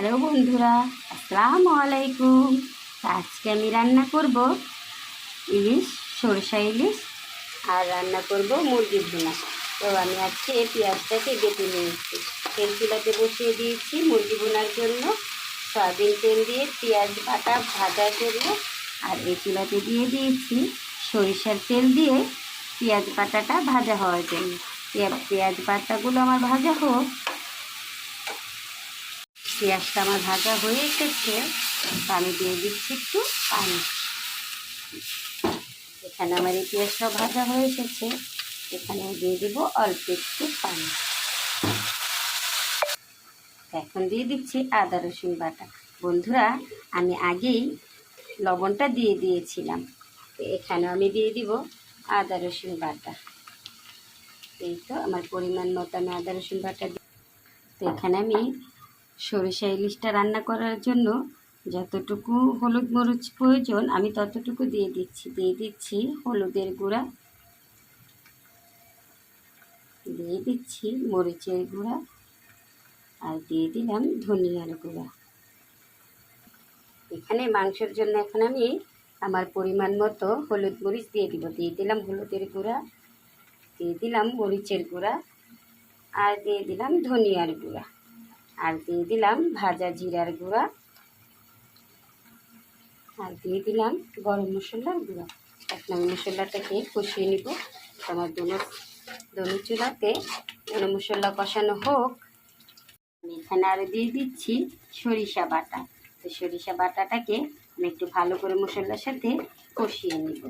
Hello বন্ধুরা, আসসালামু আলাইকুম। আজকে আমি রান্না করব ইলিশ, সরষা ইলিশ, আর রান্না করব মুরগি ভুনা। তো আমি আজকে পেঁয়াজটাকে বেটে নিয়েছি, তেল চুলাতে বসিয়ে দিয়েছি মুরগি ভুনার জন্য। সয়াবিন তেল দিয়ে পেঁয়াজ বাটা ভাজা করব, আর এই চুলাতে দিয়ে দিয়েছি সরিষার তেল দিয়ে পেঁয়াজ বাটাটা ভাজা হওয়ার জন্য। পেঁয়াজ বাটাগুলো আমার ভাজা হোক। পেঁয়াজটা আমার ভাজা হয়ে এসেছে, তো আমি দিয়ে দিচ্ছি একটু পানি। এখানে আমার এই পেঁয়াজটা ভাজা হয়ে এসেছে, এখানে দিয়ে দিব অল্প একটু পানি। এখন দিয়ে দিচ্ছি আদা রসুন বাটা। বন্ধুরা, আমি আগেই লবণটা দিয়ে দিয়েছিলাম, তো এখানে আমি দিয়ে দিব আদা রসুন বাটা। এই তো আমার পরিমাণ মতো আমি আদা রসুন বাটা দিই। তো এখানে আমি সরিষা ইলিশটা রান্না করার জন্য যতটুকু হলুদ মরিচ প্রয়োজন আমি ততটুকু দিয়ে দিচ্ছি হলুদের গুঁড়া, দিয়ে দিচ্ছি মরিচের গুঁড়া, আর দিয়ে দিলাম ধনিয়ার গুঁড়া। এখানে মাংসের জন্য এখন আমি আমার পরিমাণ মতো হলুদ মরিচ দিয়ে দিলাম হলুদের গুঁড়া, দিয়ে দিলাম মরিচের গুঁড়া, আর দিয়ে দিলাম ধনিয়ার গুঁড়া, আর দিয়ে দিলাম ভাজা জিরার গুঁড়া, আর দিয়ে দিলাম গরম মশলার গুঁড়া। এখন আমি মশলাটাকে কষিয়ে নিব। আমার দোনো চুলাতে গরম মশলা কষানো হোক। আমি এখানে আরও দিয়ে দিচ্ছি সরিষা বাটা। তো সরিষা বাটাটাকে আমি একটু ভালো করে মশলার সাথে কষিয়ে নিব।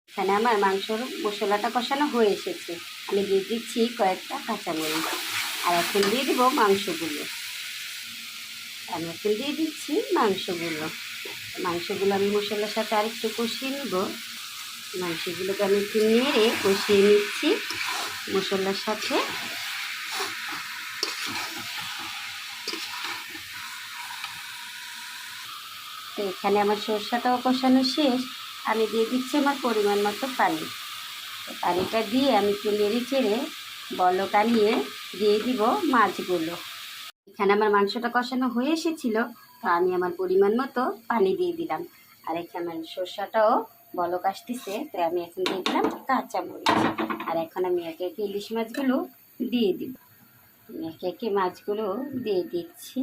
এখানে আমার মাংসর মশলাটা কষানো হয়ে এসেছে, আমি দিয়ে দিচ্ছি কয়েকটা কাঁচামরিচ, আর এখন দিয়ে দিব মাংসগুলো। আমি এখন দিয়ে দিচ্ছি মাংসগুলো আমি মশলার সাথে আর একটু কষিয়ে নিব। মাংসগুলোকে আমি একটু নেড়ে কষিয়ে নিচ্ছি মশলার সাথে। তো এখানে আমার সরষাটাও কষানো শেষ, আমি দিয়ে দিচ্ছি আমার পরিমাণ মতো পানি। পানিটা দিয়ে আমি একটু নেড়ে চেড়ে বলক আনিয়ে দিয়ে দিব মাছগুলো। এখানে আমার মাংসটা কষানো হয়ে এসেছিলো, তো আমি আমার পরিমাণ মতো পানি দিয়ে দিলাম। আর এখানে আমার সরষাটাও বলক আসতেছে, তো আমি এখন দিয়ে দিলাম কাঁচামরিচ। আর এখন আমি একে একে ইলিশ মাছগুলো দিয়ে দিব। একে একে মাছগুলো দিয়ে দিচ্ছি।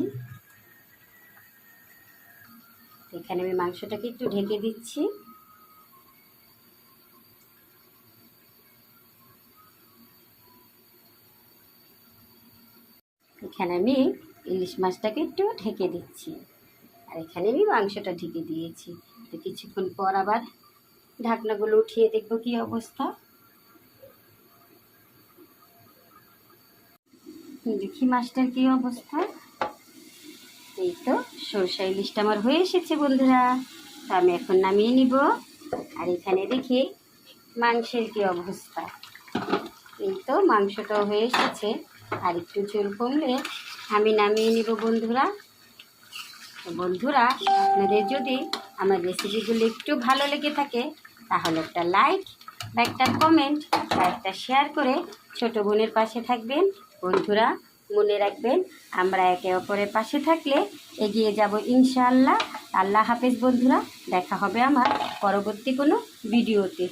এখানে আমি মাংসটাকে একটু ঢেকে দিচ্ছি। এখানে আমি ইলিশ মাছটাকে একটু ঢেকে দিচ্ছি, আর এখানে আমি মাংসটা ঢেকে দিয়েছি। তো কিছুক্ষণ পর আবার ঢাকনাগুলো উঠিয়ে দেখবো কি অবস্থা। দেখি মাছটার কি অবস্থা। এই তো সরষা ইলিশটা আমার হয়ে এসেছে বন্ধুরা, তো আমি এখন নামিয়ে নিব। আর এখানে দেখি মাংসের কি অবস্থা। এই তো মাংসটাও হয়ে এসেছে, আর একটু ঝোল কমলে আমি নামিয়ে নিব বন্ধুরা। তো বন্ধুরা, আপনাদের যদি আমার রেসিপিগুলো একটু ভালো লেগে থাকে তাহলে একটা লাইক বা একটা কমেন্ট বা একটা শেয়ার করে ছোট বোনের পাশে থাকবেন। বন্ধুরা, মনে রাখবেন আমরা একে অপরের পাশে থাকলে এগিয়ে যাব ইনশাআল্লাহ। আল্লাহ হাফেজ বন্ধুরা, দেখা হবে আমার পরবর্তী কোনো ভিডিওতে।